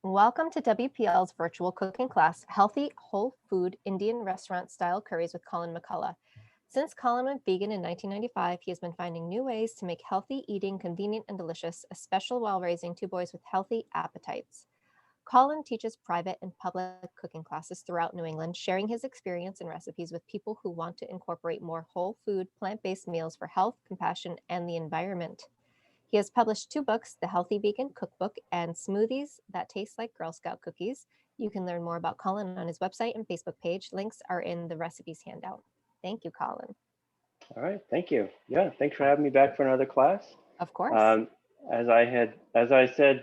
Welcome to WPL's virtual cooking class, Healthy Whole Food Indian Restaurant Style Curries with Colin McCullough. Since Colin went vegan in 1995, he has been finding new ways to make healthy eating convenient and delicious, especially while raising two boys with healthy appetites. Colin teaches private and public cooking classes throughout New England, sharing his experience and recipes with people who want to incorporate more whole food, plant based meals for health, compassion, and the environment. He has published two books, The Healthy Vegan Cookbook and Smoothies That Taste Like Girl Scout Cookies. You can learn more about Colin on his website and Facebook page. Links are in the recipes handout. Thank you, Colin. All right, thank you. Yeah, thanks for having me back for another class. Of course. Um, as I said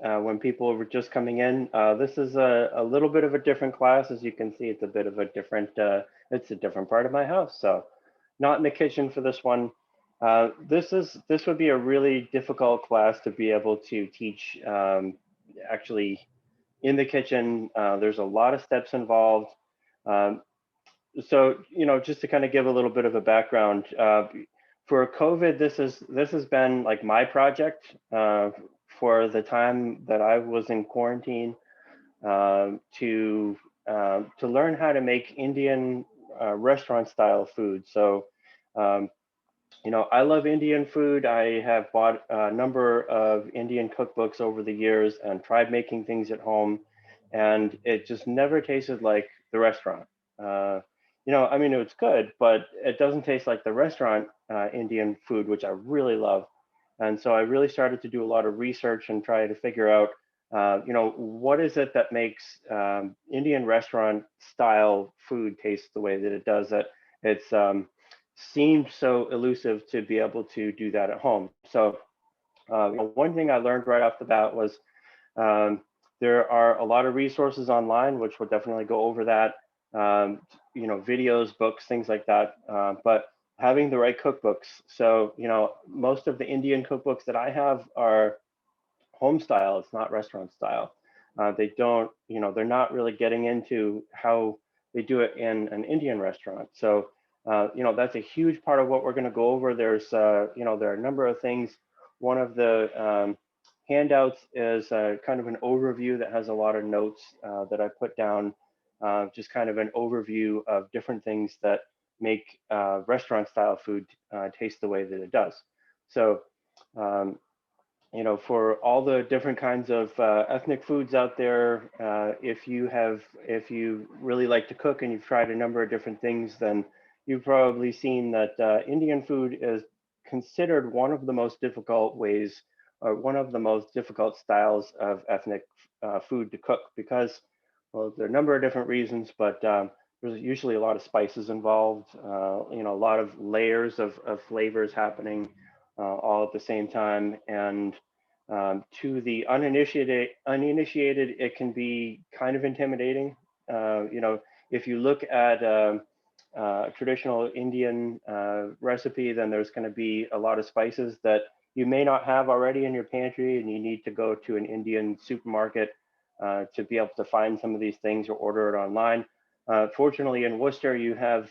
when people were just coming in, this is a little bit of a different class. As you can see, it's a bit of a different, it's a different part of my house. So, not in the kitchen for this one. This would be a really difficult class to be able to teach actually in the kitchen. There's a lot of steps involved. Um, so just to kind of give a little bit of a background for COVID, this has been like my project for the time that I was in quarantine to learn how to make Indian restaurant style food. So um, I love Indian food. I have bought a number of Indian cookbooks over the years and tried making things at home, and it just never tasted like the restaurant. Uh, I mean, it's good, but it doesn't taste like the restaurant Indian food, which I really love. And so I really started to do a lot of research and try to figure out, what is it that makes Indian restaurant style food taste the way that it does. That it's seemed so elusive to be able to do that at home. So one thing I learned right off the bat was um, there are a lot of resources online, which will definitely go over that. Videos, books, things like that. But having the right cookbooks. So most of the Indian cookbooks that I have are home style. It's not restaurant style. They don't, they're not really getting into how they do it in an Indian restaurant. So, that's a huge part of what we're going to go over. There are a number of things. One of the handouts is kind of an overview that has a lot of notes that I put down, just kind of an overview of different things that make restaurant style food taste the way that it does. So, um, for all the different kinds of ethnic foods out there, if you really like to cook and you've tried a number of different things, then you've probably seen that Indian food is considered one of the most difficult ways or one of the most difficult styles of ethnic food to cook because, well, there are a number of different reasons, but there's usually a lot of spices involved, a lot of layers of flavors happening all at the same time. And to the uninitiated, it can be kind of intimidating. If you look at a traditional Indian recipe, then there's going to be a lot of spices that you may not have already in your pantry, and you need to go to an Indian supermarket to be able to find some of these things or order it online. Fortunately, in Worcester, you have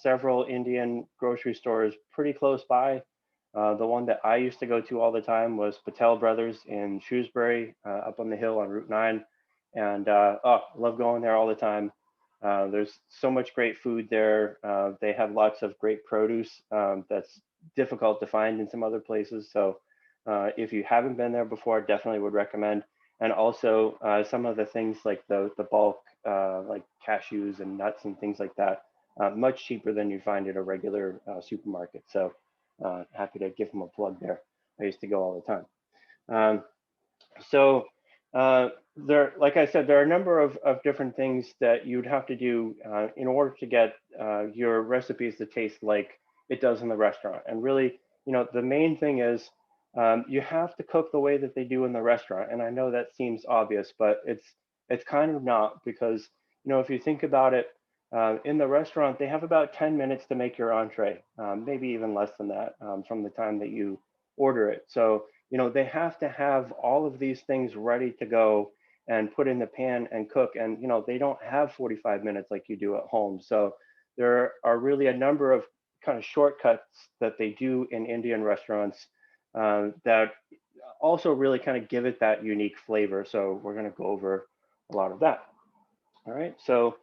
several Indian grocery stores pretty close by. The one that I used to go to all the time was Patel Brothers in Shrewsbury, up on the hill on Route 9. And love going there all the time. There's so much great food there. They have lots of great produce that's difficult to find in some other places. So if you haven't been there before, I definitely would recommend. And also some of the things like the bulk, like cashews and nuts and things like that, much cheaper than you find at a regular supermarket. So happy to give them a plug there. I used to go all the time. Um, so like I said, there are a number of different things that you'd have to do in order to get your recipes to taste like it does in the restaurant. And really, the main thing is you have to cook the way that they do in the restaurant. And I know that seems obvious, but it's kind of not because if you think about it, in the restaurant they have about 10 minutes to make your entree, maybe even less than that from the time that you order it. So they have to have all of these things ready to go and put in the pan and cook. And, they don't have 45 minutes like you do at home. So there are really a number of kind of shortcuts that they do in Indian restaurants that also really kind of give it that unique flavor. So we're going to go over a lot of that. All right, so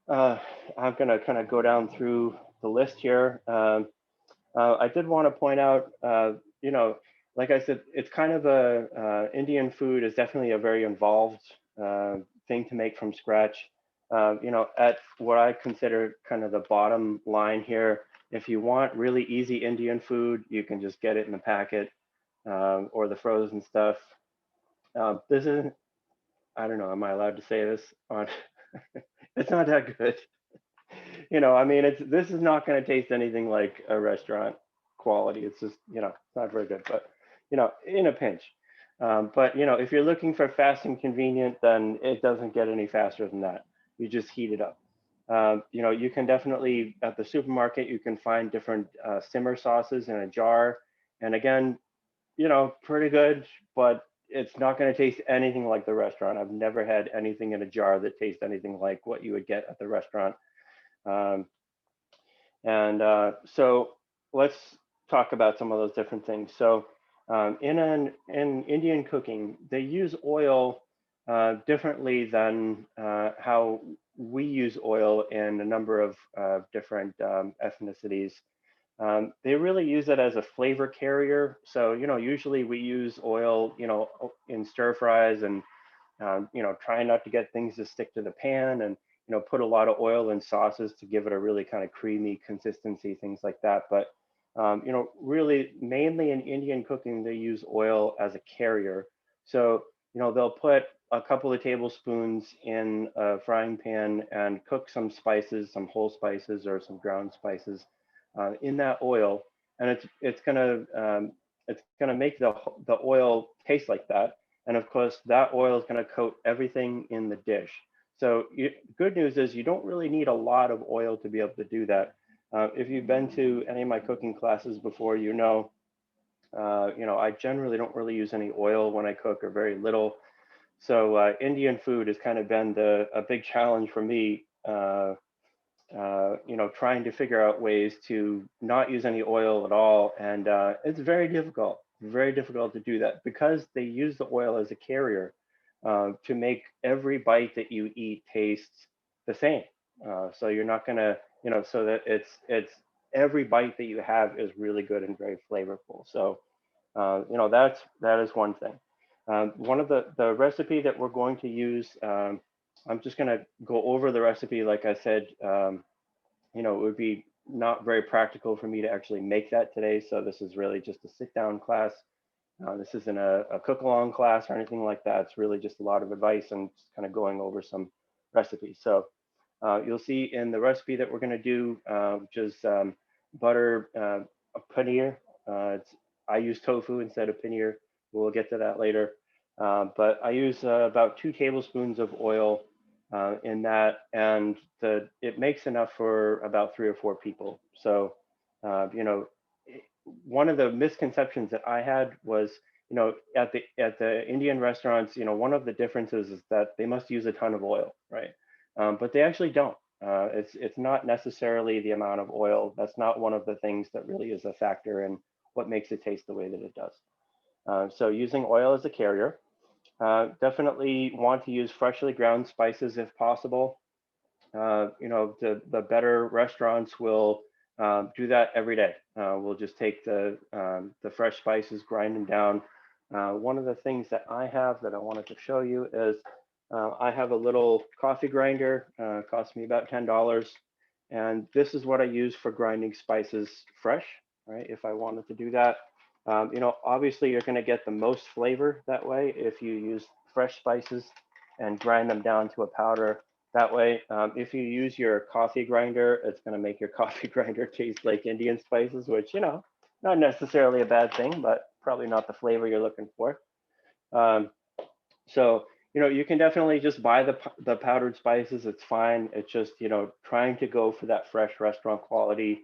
I'm going to kind of go down through the list here. I did want to point out, you know, like I said, it's kind of Indian food is definitely a very involved thing to make from scratch. You know, at what I consider kind of the bottom line here, if you want really easy Indian food, you can just get it in the packet or the frozen stuff. This isn't, I don't know, am I allowed to say this on? It's not that good. You know, I mean, this is not going to taste anything like a restaurant quality. It's just, you know, it's not very good, but, you know, in a pinch. But, you know, if you're looking for fast and convenient, then it doesn't get any faster than that. You just heat it up. You know, you can definitely, at the supermarket, you can find different simmer sauces in a jar. And again, you know, pretty good, but it's not going to taste anything like the restaurant. I've never had anything in a jar that tastes anything like what you would get at the restaurant. Um, so let's talk about some of those different things. So in Indian cooking, they use oil differently than how we use oil in a number of different ethnicities. They really use it as a flavor carrier. So, you know, usually we use oil, you know, in stir fries and, you know, trying not to get things to stick to the pan and, you know, put a lot of oil in sauces to give it a really kind of creamy consistency, things like that. But, you know, really mainly in Indian cooking, they use oil as a carrier. So, you know, they'll put a couple of tablespoons in a frying pan and cook some spices, some whole spices or some ground spices in that oil, and it's gonna make the oil taste like that. And of course, that oil is gonna coat everything in the dish. So good news is you don't really need a lot of oil to be able to do that. If you've been to any of my cooking classes before, you know, I generally don't really use any oil when I cook or very little. So Indian food has kind of been a big challenge for me. You know, trying to figure out ways to not use any oil at all. And it's very difficult to do that because they use the oil as a carrier to make every bite that you eat taste the same. So you're not gonna, you know, so that it's every bite that you have is really good and very flavorful. So, you know, that is one thing. One of the recipe that we're going to use, I'm just going to go over the recipe. Like I said, you know, it would be not very practical for me to actually make that today. So this is really just a sit down class. This isn't a cook along class or anything like that. It's really just a lot of advice and just kind of going over some recipes. So you'll see in the recipe that we're going to do, which is butter paneer. I use tofu instead of paneer. We'll get to that later. But I use about 2 tablespoons of oil in that, and it makes enough for about 3 or 4 people. So, you know, one of the misconceptions that I had was, you know, at the Indian restaurants, you know, one of the differences is that they must use a ton of oil, right? But they actually don't. It's not necessarily the amount of oil. That's not one of the things that really is a factor in what makes it taste the way that it does. So using oil as a carrier, definitely want to use freshly ground spices if possible. You know, the better restaurants will do that every day. We'll just take the fresh spices, grind them down. One of the things that I have that I wanted to show you is I have a little coffee grinder. Cost me about $10. And this is what I use for grinding spices fresh, right? If I wanted to do that. You know, obviously you're going to get the most flavor that way if you use fresh spices and grind them down to a powder that way. If you use your coffee grinder, it's going to make your coffee grinder taste like Indian spices, which, you know, not necessarily a bad thing, but probably not the flavor you're looking for. So, you know, you can definitely just buy the powdered spices. It's fine. It's just, you know, trying to go for that fresh restaurant quality.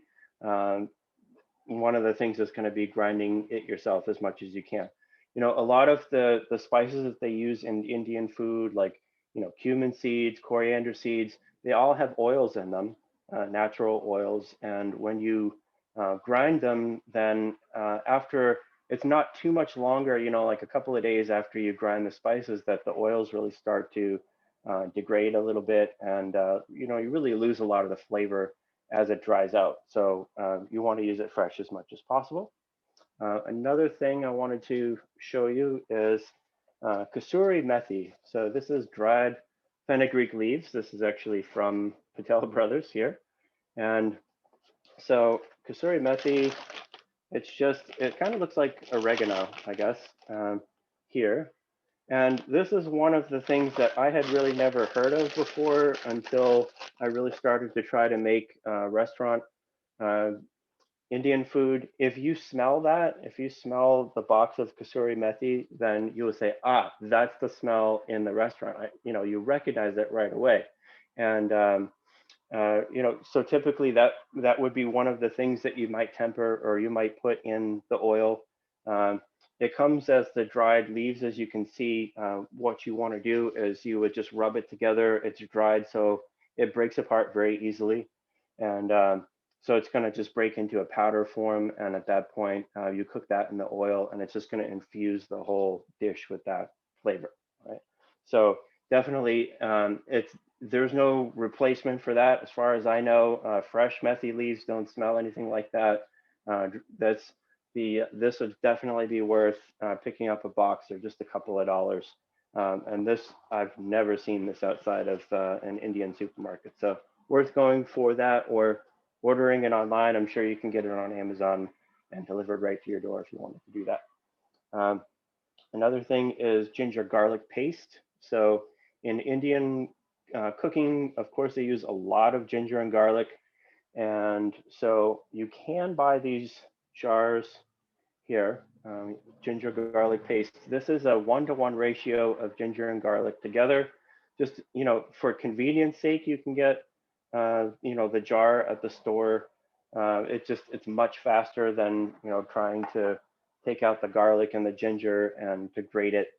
One of the things is going to be grinding it yourself as much as you can. You know, a lot of the spices that they use in Indian food, like, you know, cumin seeds, coriander seeds, they all have oils in them, natural oils. And when you grind them, then after it's not too much longer, you know, like a couple of days after you grind the spices that the oils really start to degrade a little bit. And, you know, you really lose a lot of the flavor as it dries out. So you want to use it fresh as much as possible. Another thing I wanted to show you is Kasuri methi. So this is dried fenugreek leaves. This is actually from Patel Brothers here. And so Kasuri methi, it kind of looks like oregano, I guess, here. And this is one of the things that I had really never heard of before until I really started to try to make restaurant uh, Indian food. If you smell that, if you smell the box of kasuri methi, then you will say, ah, that's the smell in the restaurant. You know, you recognize it right away. And you know, so typically that would be one of the things that you might temper or you might put in the oil. Um, it comes as the dried leaves, as you can see. What you want to do is you would just rub it together. It's dried, so it breaks apart very easily. And so it's going to just break into a powder form. And at that point, you cook that in the oil and it's just going to infuse the whole dish with that flavor, right? So definitely, there's no replacement for that. As far as I know, fresh methi leaves don't smell anything like that. This would definitely be worth picking up a box or just a couple of dollars. And this, I've never seen this outside of an Indian supermarket. So worth going for that or ordering it online. I'm sure you can get it on Amazon and delivered right to your door if you wanted to do that. Another thing is ginger garlic paste. So in Indian cooking, of course, they use a lot of ginger and garlic. And so you can buy these jars here, ginger garlic paste. This is a 1-to-1 ratio of ginger and garlic together. Just, you know, for convenience sake, you can get, you know, the jar at the store. It's much faster than, you know, trying to take out the garlic and the ginger and to grate it,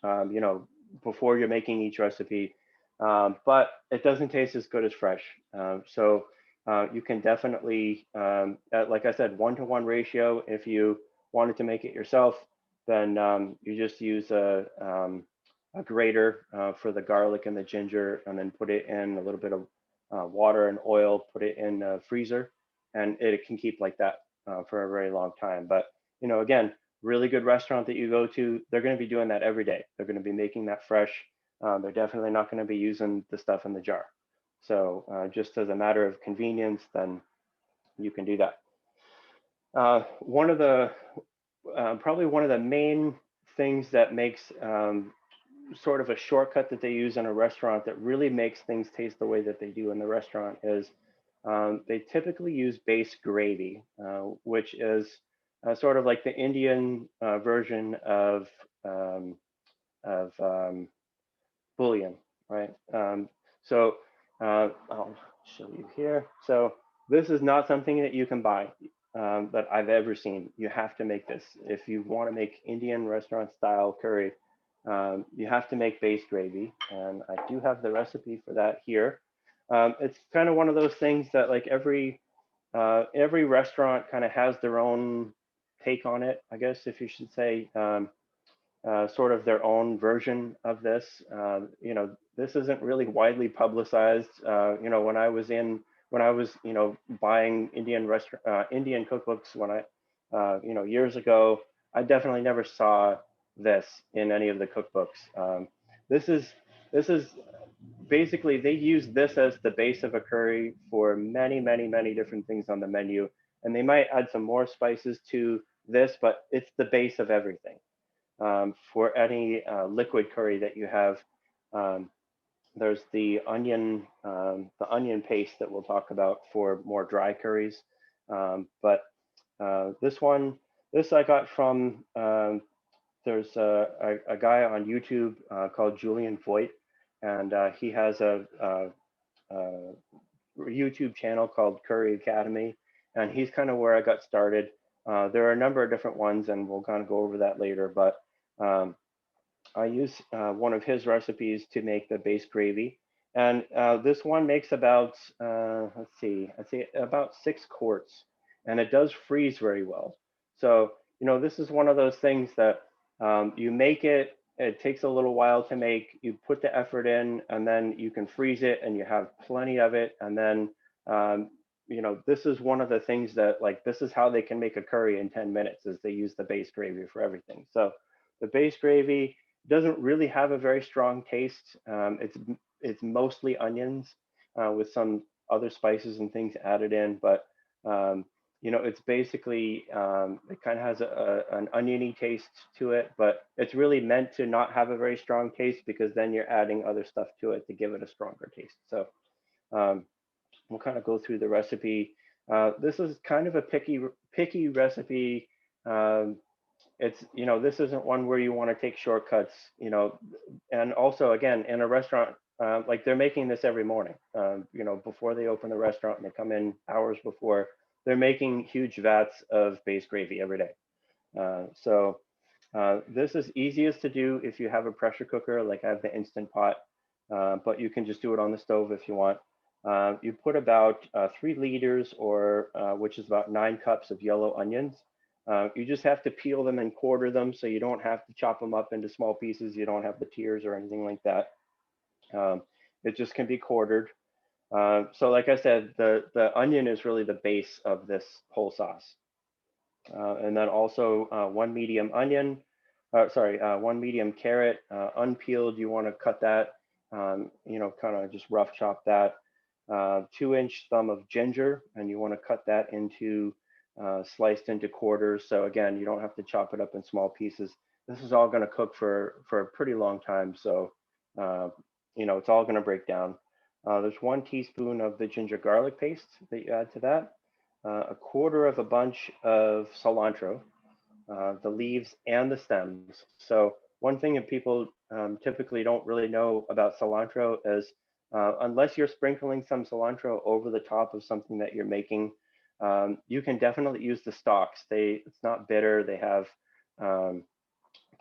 you know, before you're making each recipe. But it doesn't taste as good as fresh. So you can definitely, like I said, 1-to-1 ratio. If you wanted to make it yourself, then you just use a grater for the garlic and the ginger, and then put it in a little bit of water and oil, put it in a freezer, and it can keep like that for a very long time. But, you know, again, really good restaurant that you go to, they're going to be doing that every day. They're going to be making that fresh. They're definitely not going to be using the stuff in the jar. So just as a matter of convenience, then you can do that. One of the probably one of the main things that makes sort of a shortcut that they use in a restaurant that really makes things taste the way that they do in the restaurant is they typically use base gravy, which is sort of like the Indian version of bouillon, right? So I'll show you here. So this is not something that you can buy that I've ever seen. You have to make this. If you want to make Indian restaurant style curry, you have to make base gravy. And I do have the recipe for that here. It's kind of one of those things that like every restaurant kind of has their own take on it, I guess, if you should say. Sort of their own version of this. You know, this isn't really widely publicized. You know, when I was, you know, buying Indian cookbooks when you know, years ago, I definitely never saw this in any of the cookbooks. This is basically, they use this as the base of a curry for many, many, many different things on the menu. And they might add some more spices to this, but it's the base of everything. For any liquid curry that you have, there's the onion paste that we'll talk about for more dry curries. But this I got from, there's a guy on YouTube called Julian Voigt, and he has a YouTube channel called Curry Academy, and he's kind of where I got started. There are a number of different ones, and we'll kind of go over that later, but I use one of his recipes to make the base gravy. And this one makes about, let's see, I'd say about 6 quarts, and it does freeze very well. So this is one of those things that you make it, it takes a little while to make, you put the effort in, and then you can freeze it and you have plenty of it. And then, um, this is one of the things that, like, this is how they can make a curry in 10 minutes is they use the base gravy for everything. So the base gravy doesn't really have a very strong taste. It's mostly onions with some other spices and things added in, but um, it's basically it kind of has an oniony taste to it, but it's really meant to not have a very strong taste because then you're adding other stuff to it to give it a stronger taste. So um, we'll kind of go through the recipe. This is kind of a picky recipe. Um, this isn't one where you want to take shortcuts, and also again, in a restaurant, like they're making this every morning, before they open the restaurant and they come in hours before, they're making huge vats of base gravy every day. So this is easiest to do if you have a pressure cooker, like I have the Instant Pot, but you can just do it on the stove if you want. You put about 3 liters, or which is about 9 cups of yellow onions. You just have to peel them and quarter them, so you don't have to chop them up into small pieces. You don't have the tears or anything like that. It just can be quartered. So like I said, the onion is really the base of this whole sauce. And then also 1 medium carrot, unpeeled. You want to cut that, kind of just rough chop that. 2-inch thumb of ginger, and you want to cut that into sliced into quarters. So again, you don't have to chop it up in small pieces. This is all going to cook for a pretty long time, so it's all going to break down. There's 1 teaspoon of the ginger garlic paste that you add to that. A quarter of a bunch of cilantro, the leaves and the stems. So one thing that people typically don't really know about cilantro is unless you're sprinkling some cilantro over the top of something that you're making, you can definitely use the stalks. It's not bitter. They have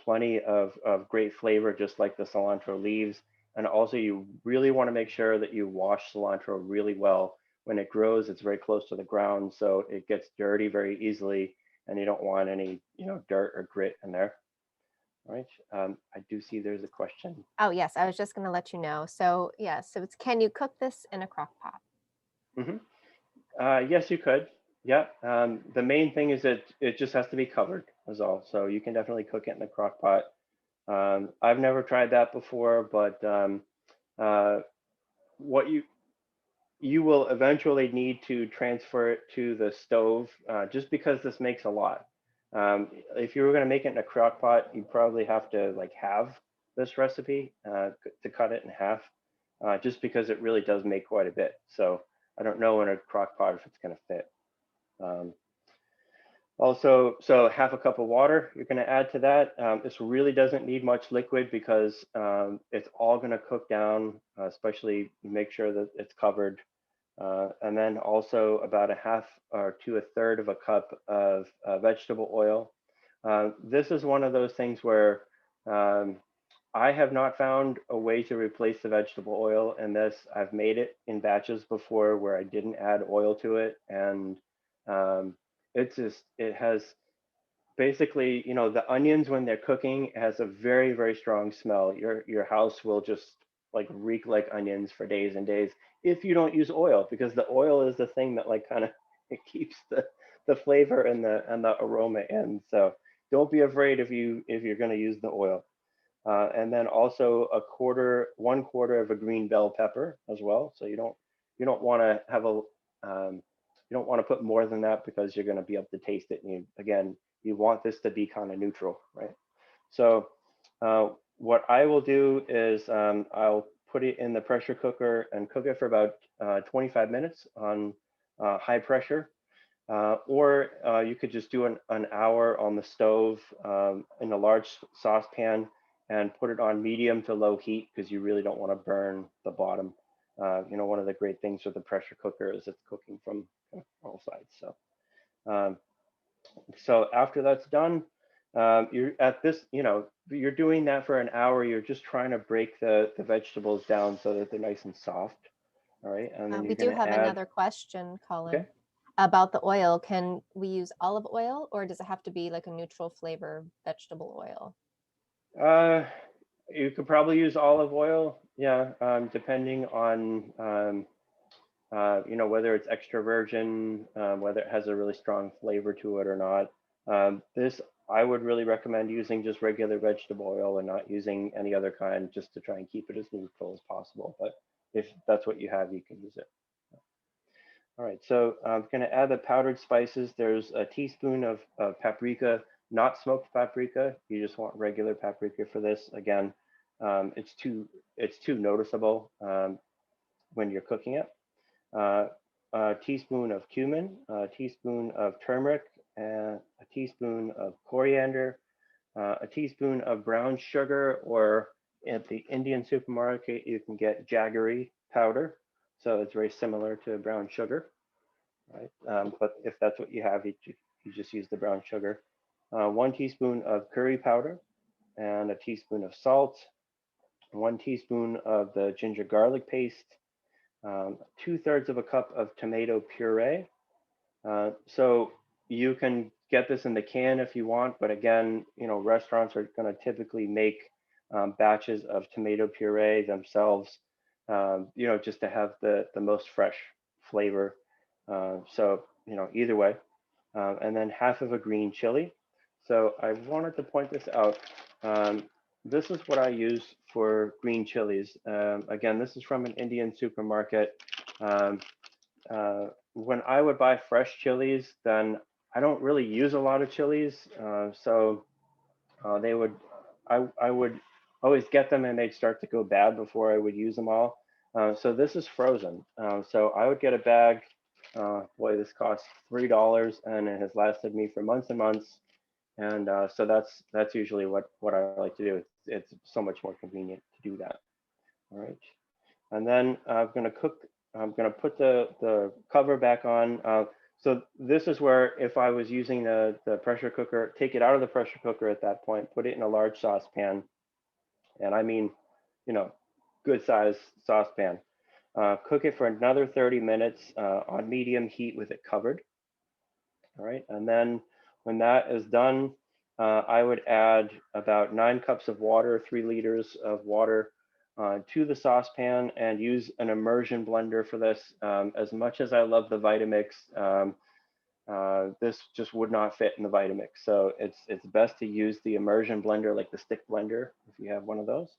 plenty of great flavor, just like the cilantro leaves. And also, you really want to make sure that you wash cilantro really well. When it grows, it's very close to the ground, so it gets dirty very easily, and you don't want any, dirt or grit in there. All right. I do see there's a question. Oh, yes, I was just going to let you know. So, yeah, so it's can you cook this in a crock pot? Hmm. Yes, you could. Yeah. The main thing is that it just has to be covered, is all. So you can definitely cook it in the crock pot. I've never tried that before, but uh, what you will eventually need to transfer it to the stove, just because this makes a lot. If you were going to make it in a crock pot, you probably have to like have this recipe to cut it in half, just because it really does make quite a bit. So I don't know in a crock pot if it's going to fit. Um, Also, so half a cup of water you're going to add to that. This really doesn't need much liquid because it's all going to cook down, especially make sure that it's covered. And then also about a half or to a third of a cup of vegetable oil. This is one of those things where um, I have not found a way to replace the vegetable oil in this. I've made it in batches before where I didn't add oil to it, and um, it has basically, the onions when they're cooking has a very, very strong smell. Your house will just like reek like onions for days and days if you don't use oil, because the oil is the thing that like kind of it keeps the flavor and the aroma in. So don't be afraid if you're going to use the oil. And then also 1/4 of a green bell pepper as well. So you don't want to have a you don't want to put more than that because you're going to be able to taste it. And you want this to be kind of neutral, right? So what I will do is I'll put it in the pressure cooker and cook it for about 25 minutes on high pressure. Or you could just do an hour on the stove in a large saucepan and put it on medium to low heat because you really don't want to burn the bottom. One of the great things with the pressure cooker is it's cooking from all sides. Um, so after that's done, you're at this, you're doing that for an hour. You're just trying to break the vegetables down so that they're nice and soft. All right, and then We you're do going to have add. another question, Okay. Colin. about the oil, can we use olive oil or does it have to be like a neutral flavor vegetable oil? Uh, you could probably use olive oil, yeah, depending on whether it's extra virgin, whether it has a really strong flavor to it or not. This I would really recommend using just regular vegetable oil and not using any other kind, just to try and keep it as neutral as possible. But if that's what you have, you can use it. All right, so I'm going to add the powdered spices. There's a teaspoon of paprika, not smoked paprika. You just want regular paprika for this. Again, it's too noticeable when you're cooking it. A teaspoon of cumin, a teaspoon of turmeric, and a teaspoon of coriander, a teaspoon of brown sugar, or at the Indian supermarket, you can get jaggery powder. So it's very similar to brown sugar, right? But if that's what you have, you just use the brown sugar. 1 teaspoon of curry powder and a teaspoon of salt, 1 teaspoon of the ginger garlic paste, 2/3 of a cup of tomato puree. So you can get this in the can if you want, but again, restaurants are going to typically make batches of tomato puree themselves, just to have the most fresh flavor. So, either way. And then half of a green chili. So I wanted to point this out. This is what I use for green chilies. Again, this is from an Indian supermarket. Um, when I would buy fresh chilies, then I don't really use a lot of chilies. So they would, I would always get them and they'd start to go bad before I would use them all. So this is frozen. So I would get a bag. Boy, this costs $3 and it has lasted me for months and months. And so that's usually what I like to do. It's so much more convenient to do that. All right. And then I'm going to cook. I'm going to put the cover back on. So this is where if I was using the pressure cooker, take it out of the pressure cooker at that point, put it in a large saucepan. And I mean, good size saucepan. Cook it for another 30 minutes on medium heat with it covered. All right. And then when that is done, I would add about 9 cups of water, 3 liters of water to the saucepan and use an immersion blender for this. As much as I love the Vitamix, this just would not fit in the Vitamix. So it's best to use the immersion blender, like the stick blender, if you have one of those.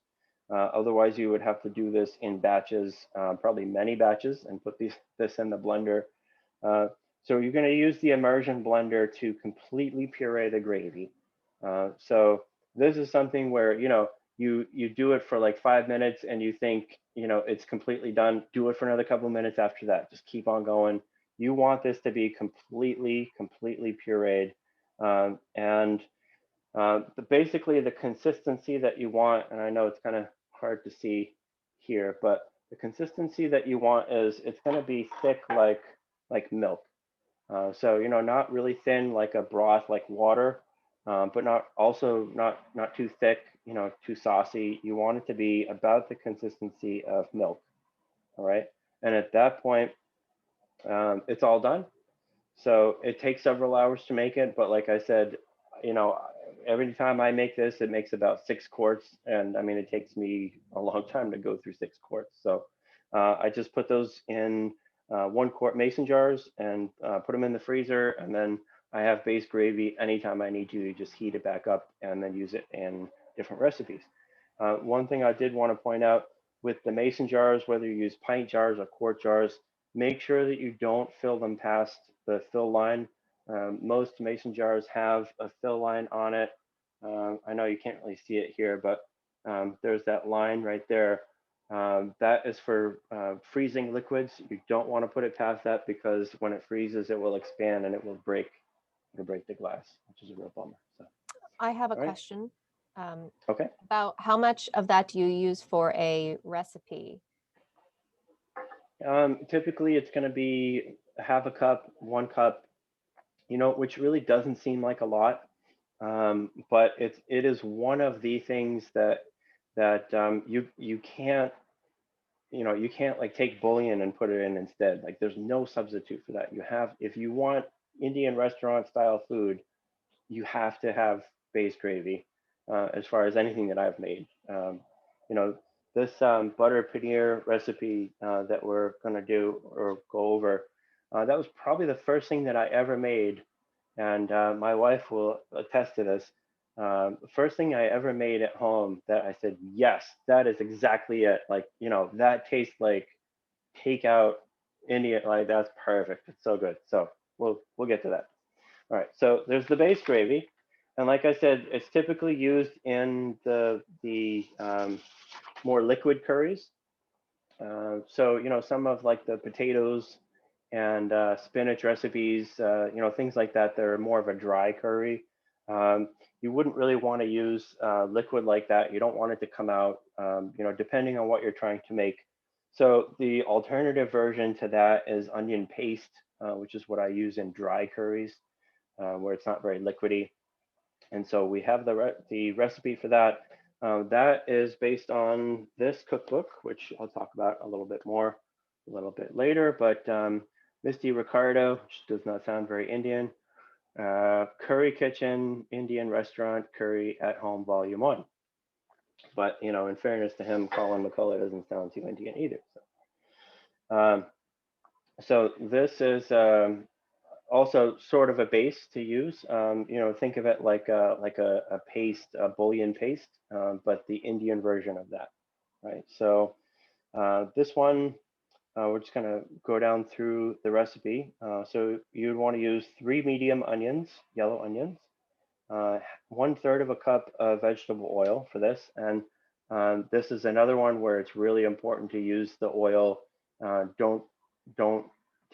Otherwise, you would have to do this in batches, probably many batches, and put this in the blender. So you're going to use the immersion blender to completely puree the gravy. So this is something where you do it for like 5 minutes and you think it's completely done. Do it for another couple of minutes after that. Just keep on going. You want this to be completely pureed, and basically the consistency that you want. And I know it's kind of hard to see here, but the consistency that you want is it's going to be thick like milk. So not really thin like a broth like water, but not too thick, too saucy. You want it to be about the consistency of milk. All right. And at that point, it's all done. So it takes several hours to make it, but like I said, every time I make this, it makes about 6 quarts, and I mean it takes me a long time to go through 6 quarts. So I just put those in 1-quart mason jars and put them in the freezer, and then I have base gravy anytime I need to just heat it back up and then use it in different recipes. One thing I did want to point out with the mason jars, whether you use pint jars or quart jars, make sure that you don't fill them past the fill line. Most mason jars have a fill line on it. I know you can't really see it here, but there's that line right there. That is for freezing liquids. You don't want to put it past that because when it freezes, it will expand and it will break. It'll break the glass, which is a real bummer. So, I have a all right. question Okay. about how much of that do you use for a recipe? Typically, it's going to be half a cup, 1 cup, which really doesn't seem like a lot, but it is one of the things that you can't you can't like take bouillon and put it in instead. Like there's no substitute for that. You have, if you want Indian restaurant style food, you have to have base gravy as far as anything that I've made. You know, this butter paneer recipe that we're gonna do or go over, that was probably the first thing that I ever made, and my wife will attest to this. The first thing I ever made at home that I said, yes, that is exactly it. Like, that tastes like takeout Indian, like that's perfect. It's so good. So we'll get to that. All right, so there's the base gravy, and like I said, it's typically used in the more liquid curries. So some of like the potatoes and spinach recipes, things like that. They're more of a dry curry. You wouldn't really want to use liquid like that. You don't want it to come out, depending on what you're trying to make. So the alternative version to that is onion paste, which is what I use in dry curries, where it's not very liquidy. And so we have the recipe for that. That is based on this cookbook, which I'll talk about a little bit more a little bit later. But Misty Ricardo, which does not sound very Indian, Curry Kitchen, Indian Restaurant, Curry at Home, Volume 1. But, in fairness to him, Colin McCullough doesn't sound too Indian either. So this is also sort of a base to use. Think of it like a paste, a bouillon paste, but the Indian version of that, right? So this one, we're just gonna go down through the recipe. So you'd want to use 3 medium onions, yellow onions, 1/3 of a cup of vegetable oil for this, and this is another one where it's really important to use the oil. Don't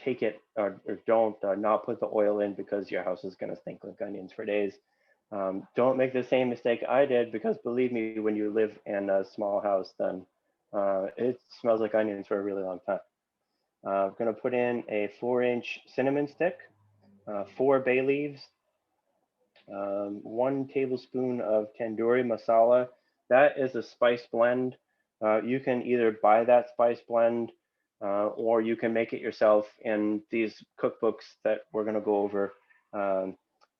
take it or don't not put the oil in because your house is going to stink like onions for days. Don't make the same mistake I did, because believe me, when you live in a small house, then it smells like onions for a really long time. I'm going to put in a 4-inch cinnamon stick, 4 bay leaves, 1 tablespoon of tandoori masala. That is a spice blend. You can either buy that spice blend or you can make it yourself in these cookbooks that we're going to go over.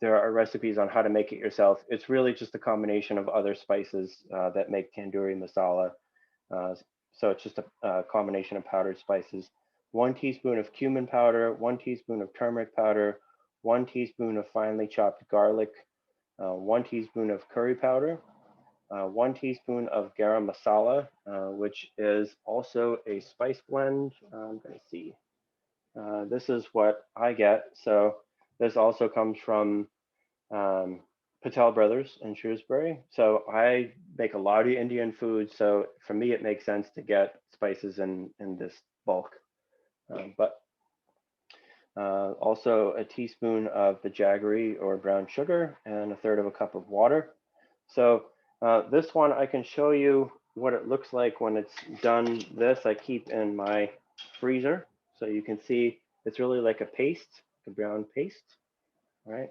There are recipes on how to make it yourself. It's really just a combination of other spices that make tandoori masala. So it's just a combination of powdered spices. 1 teaspoon of cumin powder, 1 teaspoon of turmeric powder, 1 teaspoon of finely chopped garlic, 1 teaspoon of curry powder, 1 teaspoon of garam masala, which is also a spice blend. I'm going to see. This is what I get. So this also comes from Patel Brothers in Shrewsbury. So I make a lot of Indian food. So for me, it makes sense to get spices in this bulk. But also a teaspoon of the jaggery or brown sugar and 1/3 of a cup of water. So this one, I can show you what it looks like when it's done. This I keep in my freezer. So you can see it's really like a paste, a brown paste, right?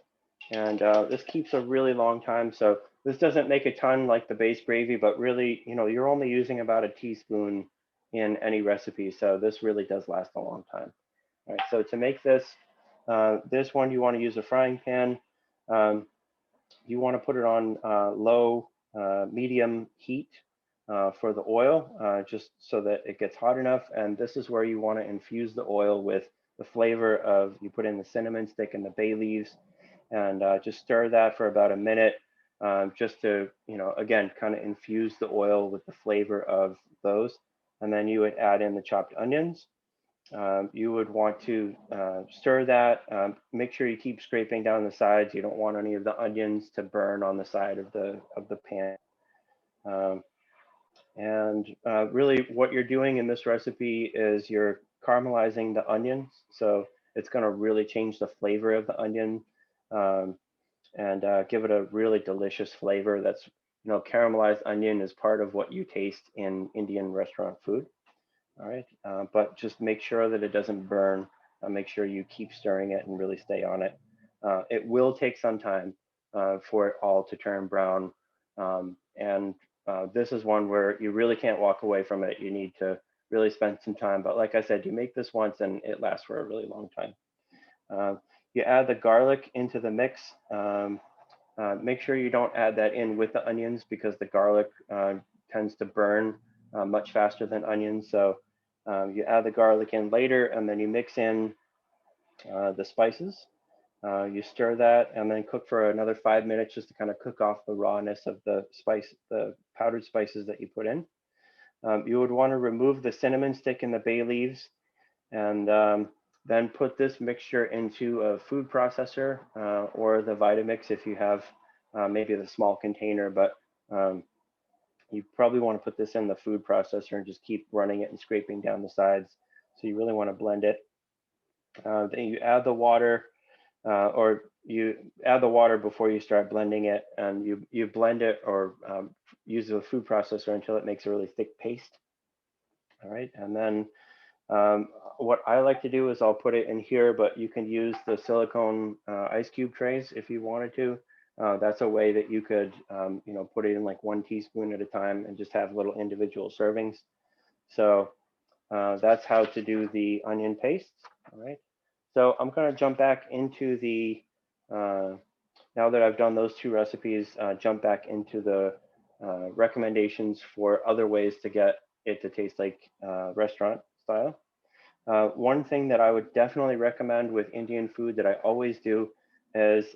And this keeps a really long time. So this doesn't make a ton like the base gravy, but really, you're only using about a teaspoon in any recipe. So this really does last a long time. All right, so to make this one, you want to use a frying pan. You want to put it on low, medium heat for the oil, just so that it gets hot enough. And this is where you want to infuse the oil with the flavor of, you put in the cinnamon stick and the bay leaves, and just stir that for about a minute, just to, again, kind of infuse the oil with the flavor of those. And then you would add in the chopped onions. You would want to stir that. Make sure you keep scraping down the sides. You don't want any of the onions to burn on the side of the pan. And really, what you're doing in this recipe is you're caramelizing the onions. So it's going to really change the flavor of the onion and give it a really delicious flavor. That's, caramelized onion is part of what you taste in Indian restaurant food. All right, but just make sure that it doesn't burn. Make sure you keep stirring it and really stay on it. It will take some time for it all to turn brown. And this is one where you really can't walk away from it. You need to really spend some time. But like I said, you make this once and it lasts for a really long time. Uh, you add the garlic into the mix. Make sure you don't add that in with the onions because the garlic tends to burn much faster than onions. So you add the garlic in later, and then you mix in the spices. You stir that and then cook for another 5 minutes just to kind of cook off the rawness of the spice, the powdered spices that you put in. You would want to remove the cinnamon stick and the bay leaves, and then put this mixture into a food processor or the Vitamix if you have maybe the small container, but you probably want to put this in the food processor and just keep running it and scraping down the sides. So you really want to blend it. Then you add the water, or you add the water before you start blending it, and you blend it or use the food processor until it makes a really thick paste. All right, and then what I like to do is I'll put it in here, but you can use the silicone ice cube trays if you wanted to. That's a way that you could, put it in like 1 teaspoon at a time and just have little individual servings. So that's how to do the onion paste. All right. So I'm going to jump back into the, now that I've done those 2 recipes, jump back into the recommendations for other ways to get it to taste like restaurant style. One thing that I would definitely recommend with Indian food that I always do is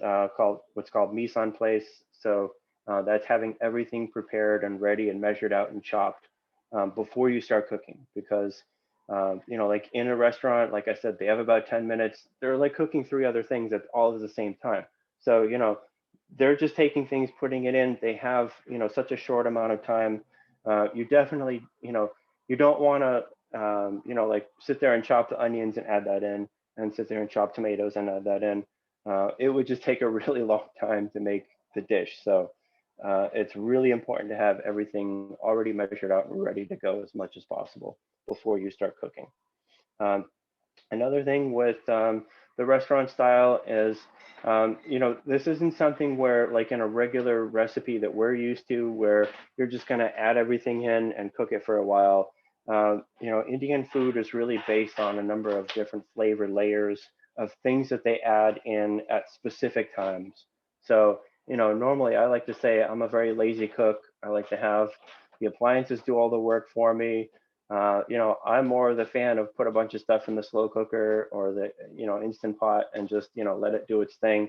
what's called mise en place. So that's having everything prepared and ready and measured out and chopped before you start cooking. Because like in a restaurant, like I said, they have about 10 minutes. They're like cooking 3 other things at all at the same time. So they're just taking things, putting it in. They have such a short amount of time. You definitely you don't want to like sit there and chop the onions and add that in, and sit there and chop tomatoes and add that in. It would just take a really long time to make the dish. So it's really important to have everything already measured out and ready to go as much as possible before you start cooking. Another thing with the restaurant style is, this isn't something where like in a regular recipe that we're used to, where you're just going to add everything in and cook it for a while. Indian food is really based on a number of different flavor layers of things that they add in at specific times. So, normally I like to say I'm a very lazy cook. I like to have the appliances do all the work for me. I'm more of the fan of put a bunch of stuff in the slow cooker or the, Instant Pot and just, let it do its thing.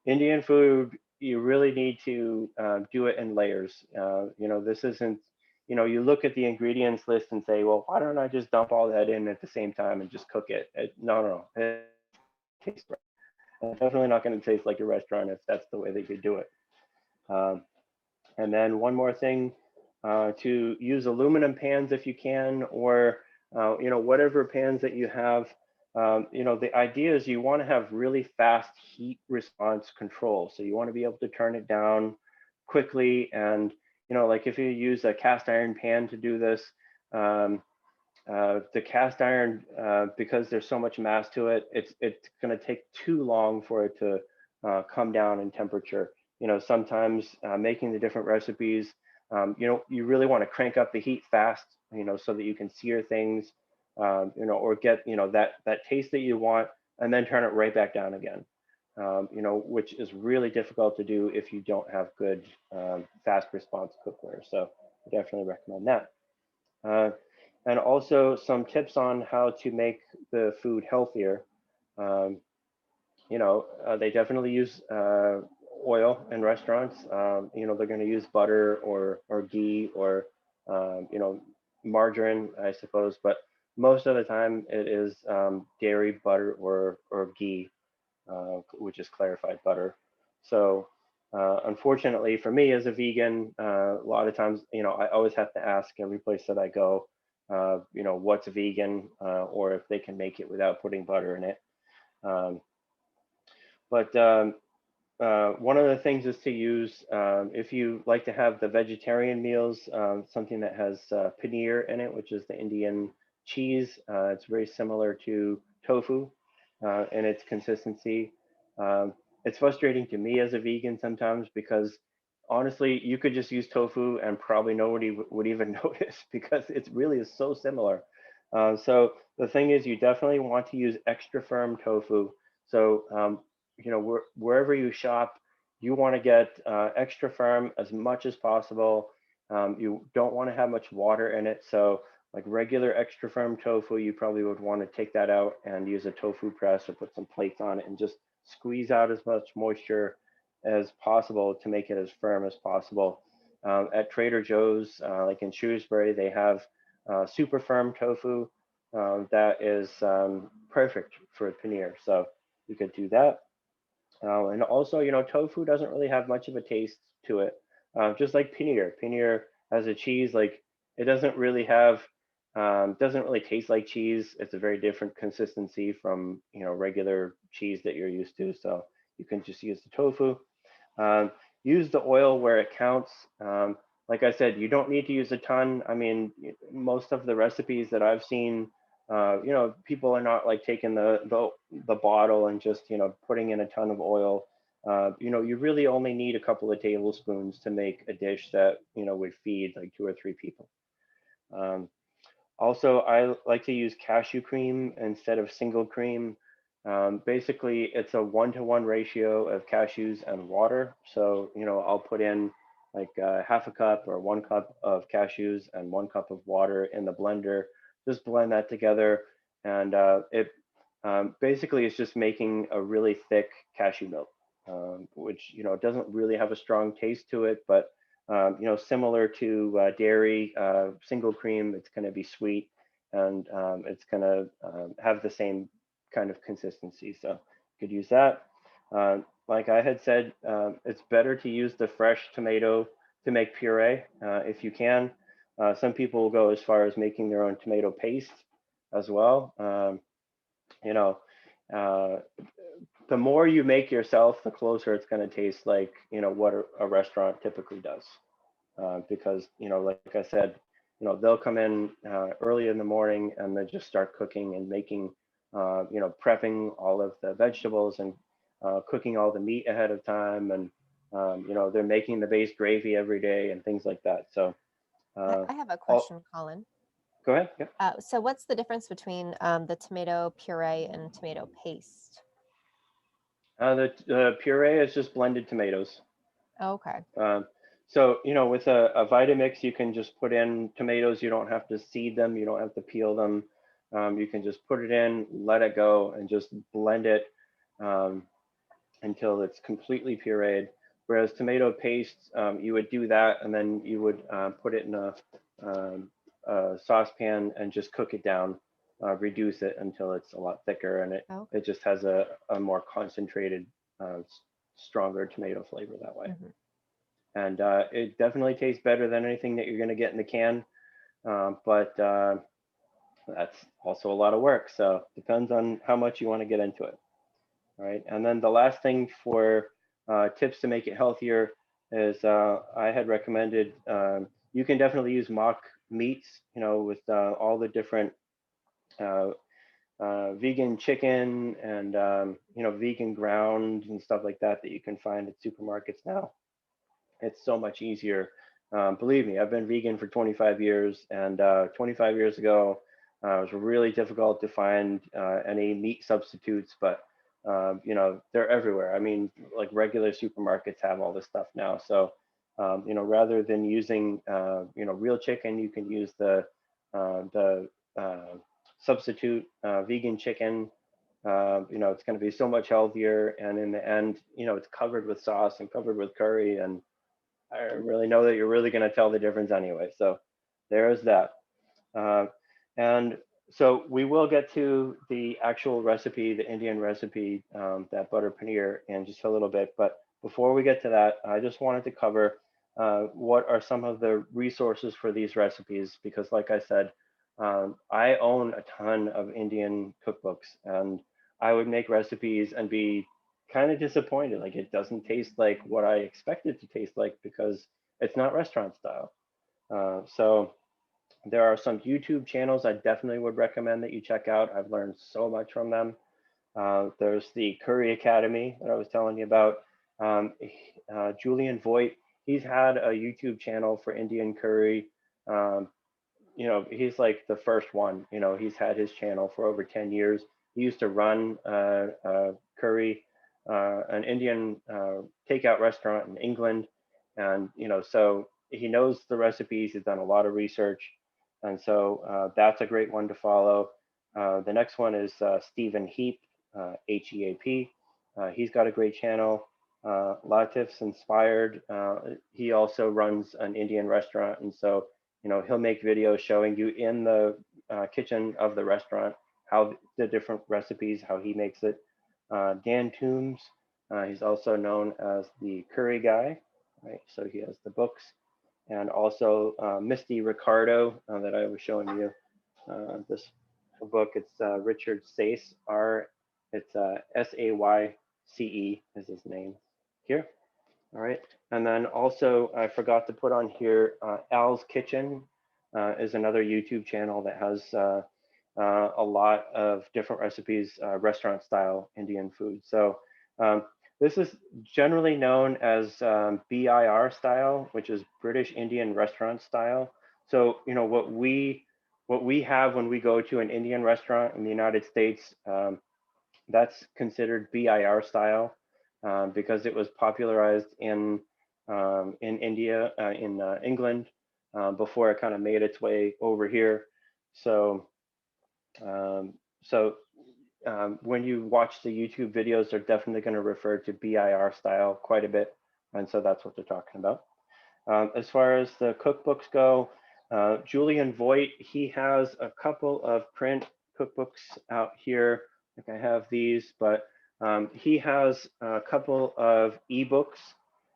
Indian food, you really need to do it in layers. This isn't, you look at the ingredients list and say, well, why don't I just dump all that in at the same time and just cook it? No. It tastes right. It's definitely not going to taste like a restaurant if that's the way that you do it. And then one more thing, to use aluminum pans if you can, or whatever pans that you have. The idea is you want to have really fast heat response control. So you want to be able to turn it down quickly, and like if you use a cast iron pan to do this, the cast iron, because there's so much mass to it, it's going to take too long for it to come down in temperature. Sometimes making the different recipes, you really want to crank up the heat fast, so that you can sear things, or get, that taste that you want, and then turn it right back down again, which is really difficult to do if you don't have good fast response cookware. So I definitely recommend that. And also some tips on how to make the food healthier. They definitely use oil in restaurants. They're going to use butter or ghee or margarine, I suppose, but most of the time it is dairy, butter, or ghee, which is clarified butter. So unfortunately for me as a vegan, a lot of times, I always have to ask every place that I go, what's vegan, or if they can make it without putting butter in it. But one of the things is to use, if you like to have the vegetarian meals, something that has paneer in it, which is the Indian cheese. It's very similar to tofu in its consistency. It's frustrating to me as a vegan sometimes because honestly, you could just use tofu and probably nobody would even notice because it's really is so similar. So the thing is, you definitely want to use extra firm tofu. So wherever you shop, you want to get extra firm as much as possible. You don't want to have much water in it. So like regular extra firm tofu, you probably would want to take that out and use a tofu press or put some plates on it and just squeeze out as much moisture as possible to make it as firm as possible. At Trader Joe's, like in Shrewsbury, they have super firm tofu that is perfect for a paneer. So you could do that. And also, tofu doesn't really have much of a taste to it, just like paneer. Paneer has a cheese, like it doesn't really taste like cheese. It's a very different consistency from, regular cheese that you're used to. So you can just use the tofu. Um, Use the oil where it counts. Like I said, you don't need to use a ton. I mean, most of the recipes that I've seen, people are not like taking the bottle and just putting in a ton of oil. You really only need a couple of tablespoons to make a dish that would feed like 2 or 3 people. Um, Also, I like to use cashew cream instead of single cream. Basically, it's a 1-to-1 ratio of cashews and water. So, I'll put in like half a cup or 1 cup of cashews and 1 cup of water in the blender. Just blend that together. And it basically is just making a really thick cashew milk, which, doesn't really have a strong taste to it, but similar to dairy, single cream, it's going to be sweet and it's going to have the same kind of consistency. So you could use that. Like I had said, it's better to use the fresh tomato to make puree if you can. Some people will go as far as making their own tomato paste as well. You know, uh, the more you make yourself, the closer it's going to taste like, what a restaurant typically does. Because like I said, they'll come in early in the morning and they just start cooking and making, prepping all of the vegetables and cooking all the meat ahead of time, and they're making the base gravy every day and things like that. So uh, I have a all, question, Colin. go ahead. Yeah. So what's the difference between the tomato puree and tomato paste? The puree is just blended tomatoes. Okay. Um, so, with a Vitamix, you can just put in tomatoes. You don't have to seed them. You don't have to peel them. You can just put it in, let it go, and just blend it um, until it's completely pureed. Whereas tomato paste, you would do that, and then you would put it in um, a saucepan and just cook it down, reduce it until it's a lot thicker, and it, Okay. it just has a more concentrated, stronger tomato flavor that way. Mhm. And it definitely tastes better than anything that you're going to get in the can. But that's also a lot of work. So depends on how much you want to get into it. All right. And then the last thing for tips to make it healthier is I had recommended you can definitely use mock meats, with all the different uh, vegan chicken and vegan ground and stuff like that that you can find at supermarkets now. It's so much easier. Believe me, I've been vegan for 25 years, and 25 years ago, it was really difficult to find any meat substitutes, but they're everywhere. I mean, like regular supermarkets have all this stuff now. So, rather than using real chicken, you can use the substitute vegan chicken. It's going to be so much healthier, and in the end, it's covered with sauce and covered with curry, and I really know that you're really going to tell the difference anyway. So there's that. Uh, and so we will get to the actual recipe, the Indian recipe, that butter paneer, in just a little bit. But before we get to that, I just wanted to cover what are some of the resources for these recipes, because like I said, I own a ton of Indian cookbooks, and I would make recipes and be kind of disappointed. Like it doesn't taste like what I expected to taste like because it's not restaurant style. So there are some YouTube channels I definitely would recommend that you check out. I've learned so much from them. There's the Curry Academy that I was telling you about. Julian Voigt, he's had a YouTube channel for Indian curry. Um, he's like the first one. He's had his channel for over 10 years. He used to run curry, an Indian takeout restaurant in England. And, so he knows the recipes. He's done a lot of research. And so that's a great one to follow. The next one is Stephen Heap, Heap. He's got a great channel. Latif's Inspired. He also runs an Indian restaurant. And so he'll make videos showing you in the kitchen of the restaurant how the different recipes, how he makes it. Dan Toombs, he's also known as the curry guy, right? So he has the books, and also Misty Ricardo that I was showing you. This book, it's Richard Sayce, it's Sayce is his name here. All right, and then also I forgot to put on here, Al's Kitchen is another YouTube channel that has a lot of different recipes, restaurant style Indian food. So this is generally known as BIR style, which is British Indian restaurant style. So what we have when we go to an Indian restaurant in the United States, that's considered BIR style. Because it was popularized in India, in England, before it kind of made its way over here. So, when you watch the YouTube videos, they're definitely going to refer to BIR style quite a bit, and so that's what they're talking about. As far as the cookbooks go, Julian Voigt, he has a couple of print cookbooks out here. I think I have these, but he has a couple of ebooks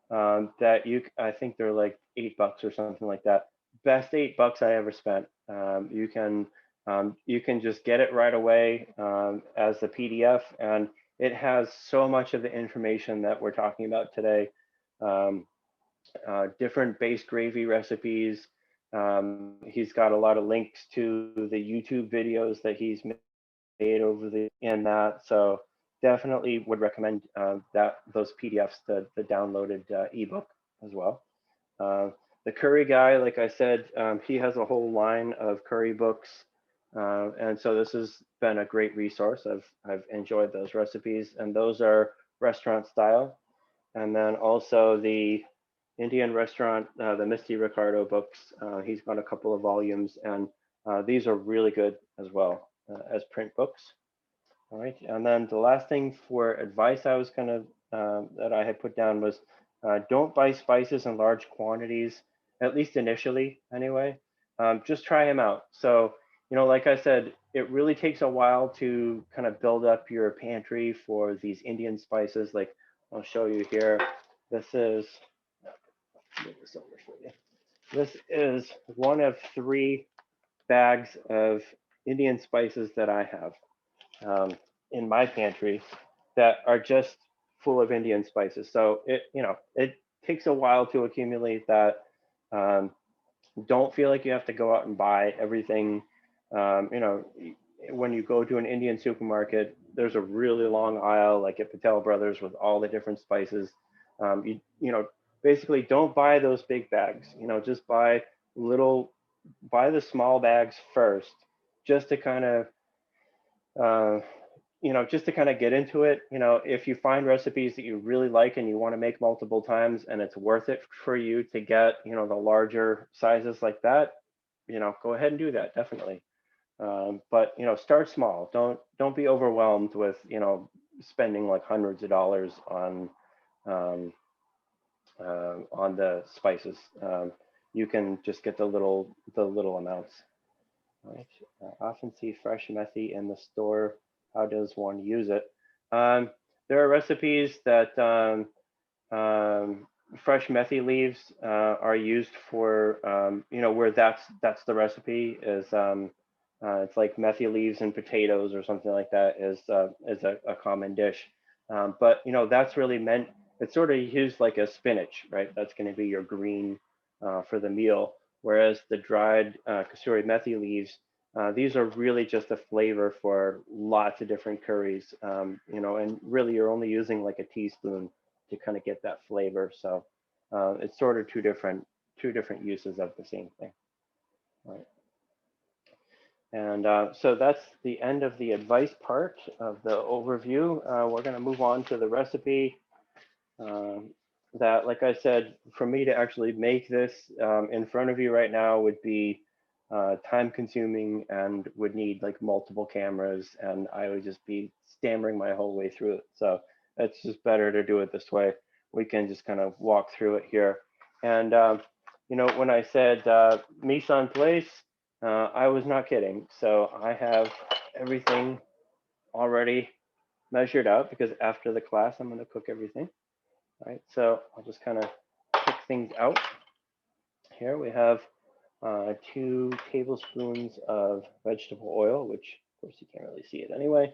that I think they're like $8 or something like that. Best $8 I ever spent. You can just get it right away as a PDF, and it has so much of the information that we're talking about today. Different base gravy recipes. He's got a lot of links to the YouTube videos that he's made in that. So definitely would recommend those PDFs, the downloaded ebook as well. The curry guy, like I said, he has a whole line of curry books. And so this has been a great resource. I've enjoyed those recipes, and those are restaurant style. And then also the Indian restaurant, the Misty Ricardo books. He's got a couple of volumes, and these are really good as well as print books. All right, and then the last thing for advice I was that I had put down was don't buy spices in large quantities, at least initially anyway. Just try them out. So, like I said, it really takes a while to kind of build up your pantry for these Indian spices. Like I'll show you here. This is, move this over for you. This is one of 3 bags of Indian spices that I have in my pantry that are just full of Indian spices. So it takes a while to accumulate that. Don't feel like you have to go out and buy everything. When you go to an Indian supermarket, there's a really long aisle, like at Patel Brothers, with all the different spices. Basically don't buy those big bags. Just buy the small bags first, just to kind of get into it. If you find recipes that you really like and you want to make multiple times, and it's worth it for you to get, the larger sizes like that, go ahead and do that, definitely. But start small. Don't be overwhelmed with spending like hundreds of dollars on the spices. You can just get the little amounts. All right. Often see fresh methi in the store. How does one use it? There are recipes that fresh methi leaves are used for, where that's the recipe is. It's like methi leaves and potatoes or something like that is a common dish. But that's really meant, it's sort of used like a spinach, right? That's going to be your green for the meal. Whereas the dried kasuri methi leaves, these are really just a flavor for lots of different curries, and really you're only using like a teaspoon to kind of get that flavor. So It's sort of two different uses of the same thing, right? And so that's the end of the advice part of the overview. We're going to move on to the recipe. That, like I said, for me to actually make this in front of you right now would be time consuming and would need like multiple cameras, and I would just be stammering my whole way through it. So it's just better to do it this way. We can just kind of walk through it here. And you know, when I said mise en place, I was not kidding. So I have everything already measured out because after the class, I'm going to cook everything. Right, so I'll just kind of pick things out. Here we have 2 tablespoons of vegetable oil, which of course you can't really see it anyway.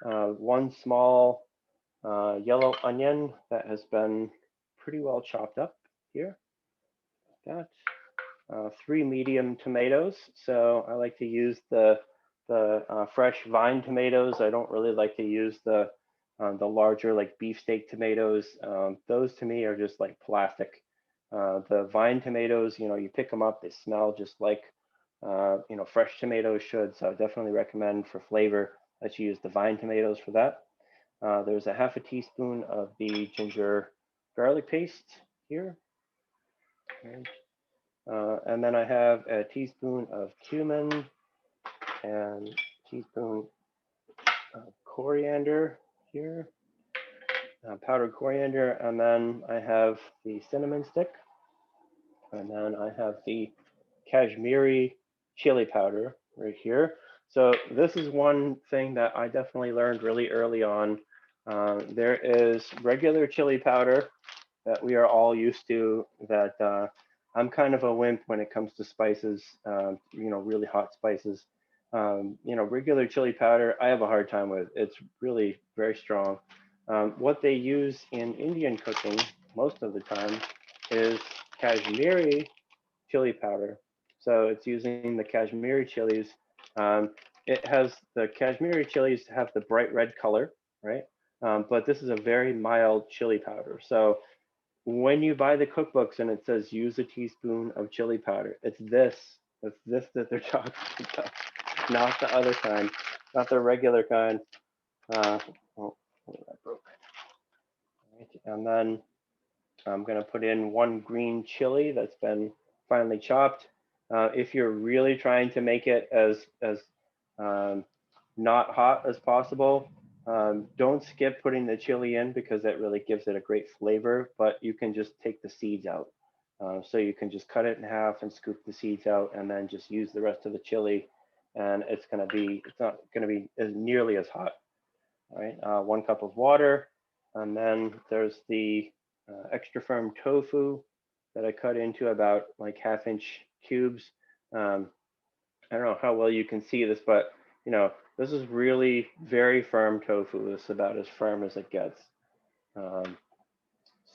1 small yellow onion that has been pretty well chopped up here. Like that. 3 medium tomatoes. So I like to use the fresh vine tomatoes. I don't really like to use the larger like beefsteak tomatoes. Those to me are just like plastic. The vine tomatoes, you know, you pick them up, they smell just like you know, fresh tomatoes should. So I definitely recommend for flavor that you use the vine tomatoes for that. There's a 1/2 teaspoon of the ginger garlic paste here. And then I have a teaspoon of cumin and a teaspoon of coriander here, powdered coriander. And then I have the cinnamon stick. And then I have the Kashmiri chili powder right here. So this is one thing that I definitely learned really early on. There is regular chili powder that we are all used to, that I'm kind of a wimp when it comes to spices, you know, really hot spices. You know, regular chili powder, I have a hard time with. It's really very strong. What they use in Indian cooking most of the time is Kashmiri chili powder. So it's using the Kashmiri chilies. It has the Kashmiri chilies have the bright red color, right? But this is a very mild chili powder. So when you buy the cookbooks and it says use a teaspoon of chili powder, it's this that they're talking about, not the other kind, not the regular kind. Oh, that broke. Right. And then I'm going to put in 1 green chili that's been finely chopped. If you're really trying to make it as um, not hot as possible, don't skip putting the chili in because that really gives it a great flavor, but you can just take the seeds out. So you can just cut it in half and scoop the seeds out and then just use the rest of the chili, and it's not going to be as nearly as hot. All right, 1 cup of water, and then there's the extra firm tofu that I cut into about like 1/2 inch cubes. Um, I don't know how well you can see this, but you know, this is really very firm tofu. This is about as firm as it gets. Um,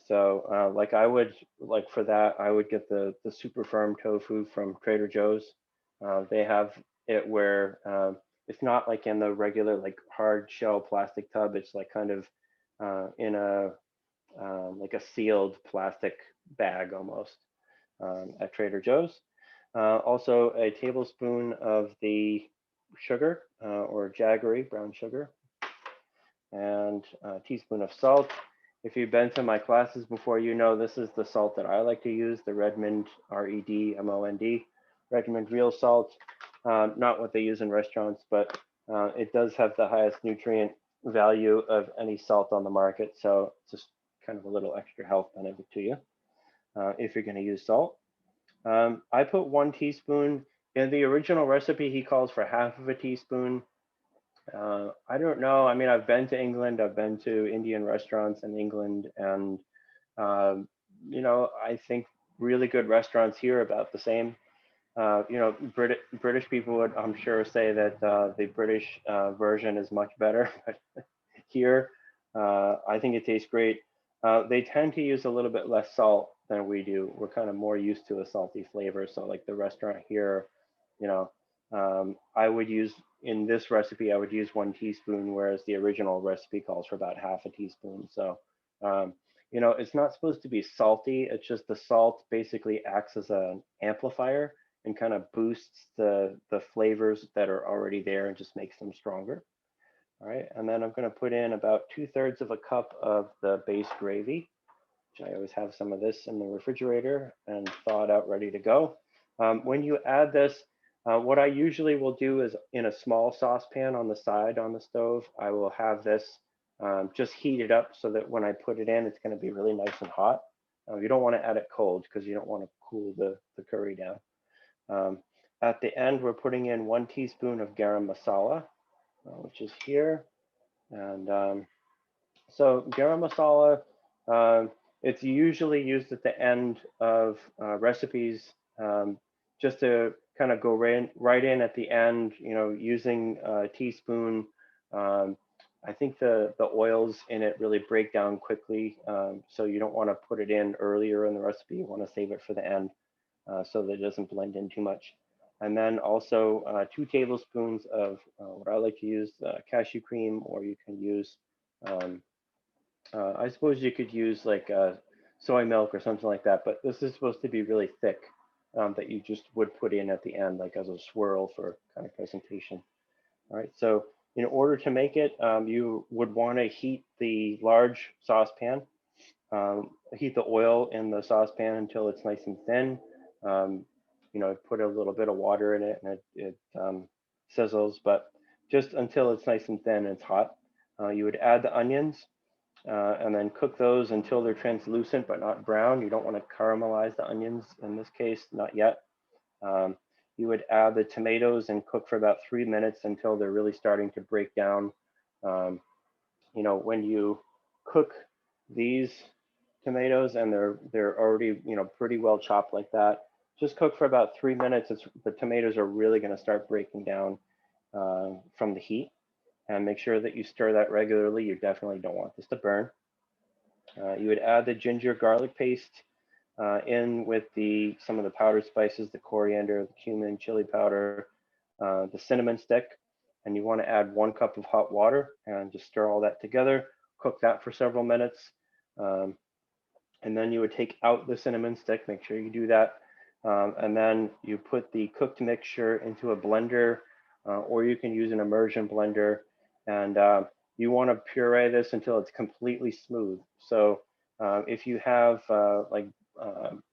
so like I would, like for that, I would get the super firm tofu from Trader Joe's. They have it where it's not like in the regular like hard shell plastic tub. It's like kind of in a like a sealed plastic bag almost at Trader Joe's. Also a tablespoon of the sugar or jaggery brown sugar, and a teaspoon of salt. If you've been to my classes before, you know this is the salt that I like to use, the Redmond, REDMOND, Redmond real salt. Not what they use in restaurants, but it does have the highest nutrient value of any salt on the market. So it's just kind of a little extra health benefit to you if you're going to use salt. I put 1 teaspoon. In the original recipe, he calls for 1/2 of a teaspoon. I don't know. I mean, I've been to England. I've been to Indian restaurants in England, and you know, I think really good restaurants here about the same. You know, British people would, I'm sure, say that the British version is much better. But here, I think it tastes great. They tend to use a little bit less salt than we do. We're kind of more used to a salty flavor. So like the restaurant here, you know, I would use in this recipe, I would use 1 teaspoon, whereas the original recipe calls for about 1/2 a teaspoon. So you know, it's not supposed to be salty. It's just the salt basically acts as an amplifier and kind of boosts the flavors that are already there and just makes them stronger. All right, and then I'm going to put in about 2/3 of a cup of the base gravy, which I always have some of this in the refrigerator and thawed out, ready to go. When you add this, what I usually will do is in a small saucepan on the side on the stove, I will have this just heat it up so that when I put it in, it's going to be really nice and hot. You don't want to add it cold because you don't want to cool the curry down. Um, at the end, we're putting in 1 teaspoon of garam masala, which is here. And so garam masala, it's usually used at the end of recipes just to kind of go right in at the end, you know, using a teaspoon. Um, I think the oils in it really break down quickly, so you don't want to put it in earlier in the recipe. You want to save it for the end so that it doesn't blend in too much. And then also 2 tablespoons of what I like to use, cashew cream, or you can use um, I suppose you could use like soy milk or something like that, but this is supposed to be really thick that you just would put in at the end, like as a swirl for kind of presentation. All right, so in order to make it, you would want to heat the large saucepan, heat the oil in the saucepan until it's nice and thin. Um, you know, put a little bit of water in it and it sizzles, but just until it's nice and thin and it's hot. You would add the onions and then cook those until they're translucent but not brown. You don't want to caramelize the onions in this case, not yet. Um, you would add the tomatoes and cook for about 3 minutes until they're really starting to break down. Um, you know, when you cook these tomatoes and they're already, you know, pretty well chopped like that, just cook for about 3 minutes. The tomatoes are really going to start breaking down from the heat, and make sure that you stir that regularly. You definitely don't want this to burn. You would add the ginger garlic paste in with some of the powdered spices, the coriander, the cumin, chili powder, the cinnamon stick, and you want to add 1 cup of hot water and just stir all that together. Cook that for several minutes. And then you would take out the cinnamon stick, make sure you do that. And then you put the cooked mixture into a blender, or you can use an immersion blender. And you want to puree this until it's completely smooth. So if you have like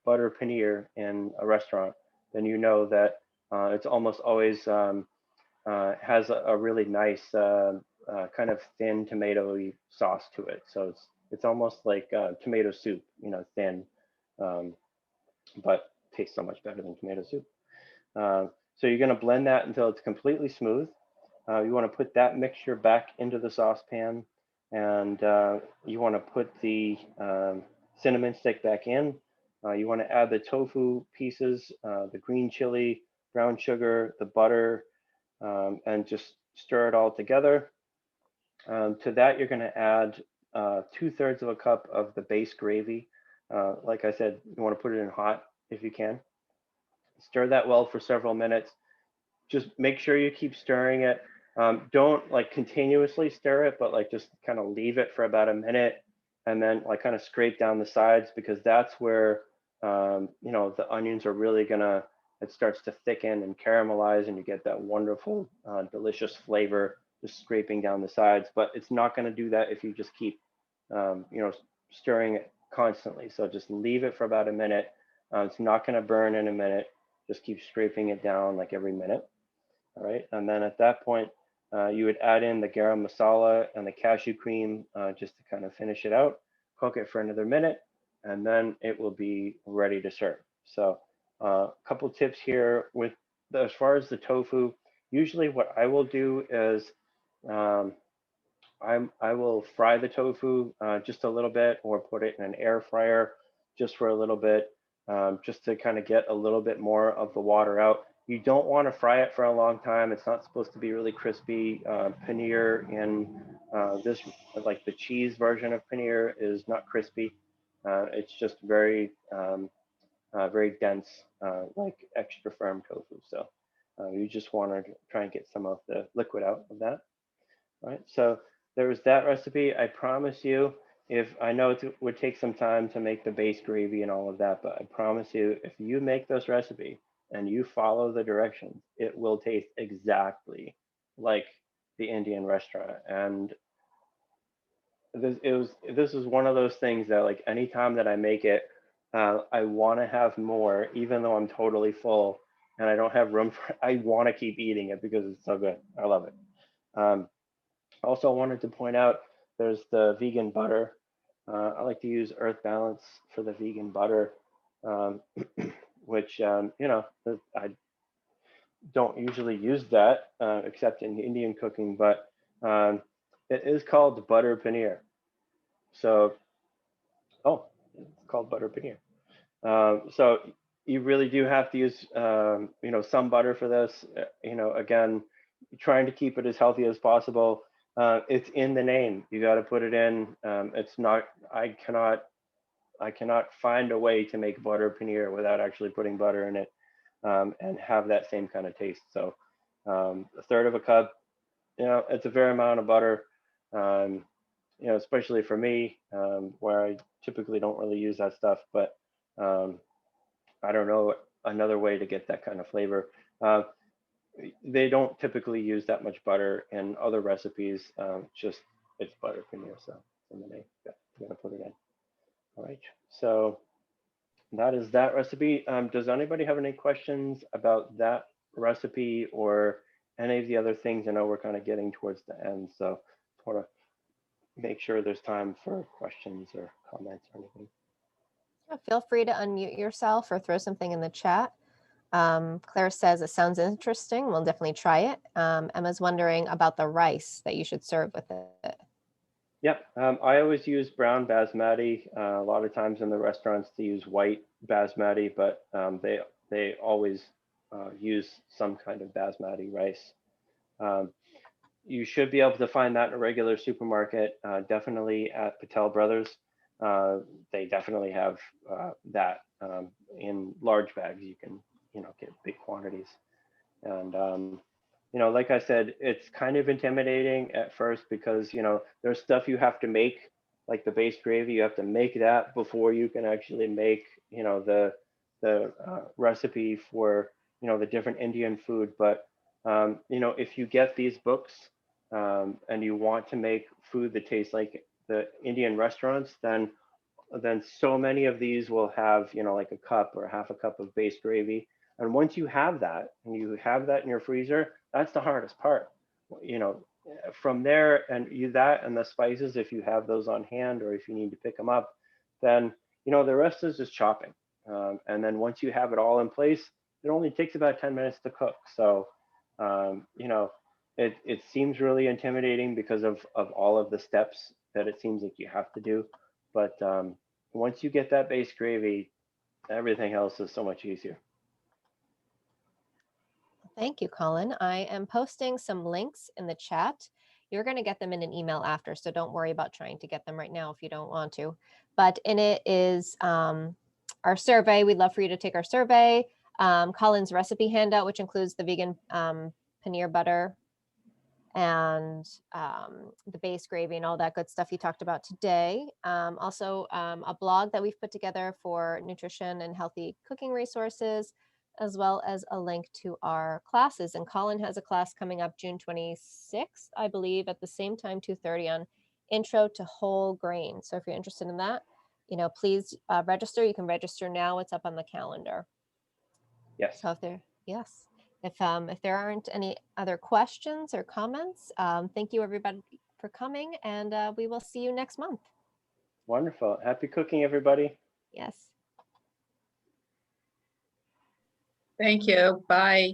butter paneer in a restaurant, then you know that it's almost always has a really nice kind of thin tomatoey sauce to it. So it's almost like tomato soup, you know, thin, um, but tastes so much better than tomato soup. So you're going to blend that until it's completely smooth. You want to put that mixture back into the saucepan, and you want to put the cinnamon stick back in. You want to add the tofu pieces, the green chili, brown sugar, the butter, and just stir it all together. To that, you're going to add 2/3 of a cup of the base gravy. Like I said, you want to put it in hot if you can. Stir that well for several minutes. Just make sure you keep stirring it. Don't like continuously stir it, but like just kind of leave it for about a minute and then like kind of scrape down the sides, because that's where you know, the onions are really gonna, it starts to thicken and caramelize and you get that wonderful delicious flavor just scraping down the sides. But it's not going to do that if you just keep you know, stirring it constantly. So just leave it for about a minute. It's not going to burn in a minute. Just keep scraping it down like every minute. All right, and then at that point, you would add in the garam masala and the cashew cream just to kind of finish it out. Cook it for another minute, and then it will be ready to serve. So a couple tips here with as far as the tofu. Usually, what I will do is um, I will fry the tofu just a little bit, or put it in an air fryer just for a little bit, just to kind of get a little bit more of the water out. You don't want to fry it for a long time. It's not supposed to be really crispy. Paneer in this, like the cheese version of paneer, is not crispy. It's just very, very dense, like extra firm tofu. So you just want to try and get some of the liquid out of that. Right. So there was that recipe. I promise you, if I know it would take some time to make the base gravy and all of that, but I promise you, if you make this recipe and you follow the directions, it will taste exactly like the Indian restaurant. And this is one of those things that like anytime that I make it, I want to have more, even though I'm totally full and I don't have room for. I want to keep eating it because it's so good. I love it. Um, Also wanted to point out there's the vegan butter. I like to use Earth Balance for the vegan butter, um, which I don't usually use that except in Indian cooking, but um, it is called butter paneer. So, oh, it's called butter paneer. So you really do have to use, some butter for this. Again, trying to keep it as healthy as possible. It's in the name. You got to put it in. It's not. I cannot find a way to make butter paneer without actually putting butter in it and have that same kind of taste. So, a third of a cup. It's a fair amount of butter. Um, especially for me, where I typically don't really use that stuff, but um, I don't know another way to get that kind of flavor. Uh, they don't typically use that much butter in other recipes. Just it's butter paneer, so in the name, yeah, I'm gonna put it in. All right, so that is that recipe. Does anybody have any questions about that recipe or any of the other things? I know we're kind of getting towards the end, so I want to make sure there's time for questions or comments or anything. Yeah, feel free to unmute yourself or throw something in the chat. Claire says it sounds interesting. We'll definitely try it. Emma's wondering about the rice that you should serve with it. Yep, I always use brown basmati. A lot of times in the restaurants they use white basmati, but they always use some kind of basmati rice. Um, you should be able to find that in a regular supermarket. Definitely at Patel Brothers, they definitely have that in large bags. You can get big quantities, and like I said, it's kind of intimidating at first because there's stuff you have to make, like the base gravy. You have to make that before you can actually make the recipe for the different Indian food. But if you get these books and you want to make food that tastes like the Indian restaurants, then so many of these will have, like a cup or half a cup of base gravy. And once you have that and you have that in your freezer, that's the hardest part. You know, from there and that and the spices, if you have those on hand or if you need to pick them up, then, the rest is just chopping. And then once you have it all in place, it only takes about 10 minutes to cook. So, it seems really intimidating because of all of the steps that it seems like you have to do. But once you get that base gravy, everything else is so much easier. Thank you, Colin. I am posting some links in the chat. You're going to get them in an email after, so don't worry about trying to get them right now if you don't want to. But in it is our survey. We'd love for you to take our survey. Colin's recipe handout, which includes the vegan paneer butter and the base gravy and all that good stuff you talked about today. Also, a blog that we've put together for nutrition and healthy cooking resources, as well as a link to our classes. And Colin has a class coming up June 26th, I believe, at the same time, 2:30 on Intro to Whole Grain. So if you're interested in that, please register. You can register now. It's up on the calendar. Yes. So if there aren't any other questions or comments, thank you everybody for coming, and we will see you next month. Wonderful. Happy cooking, everybody. Yes. Thank you. Bye.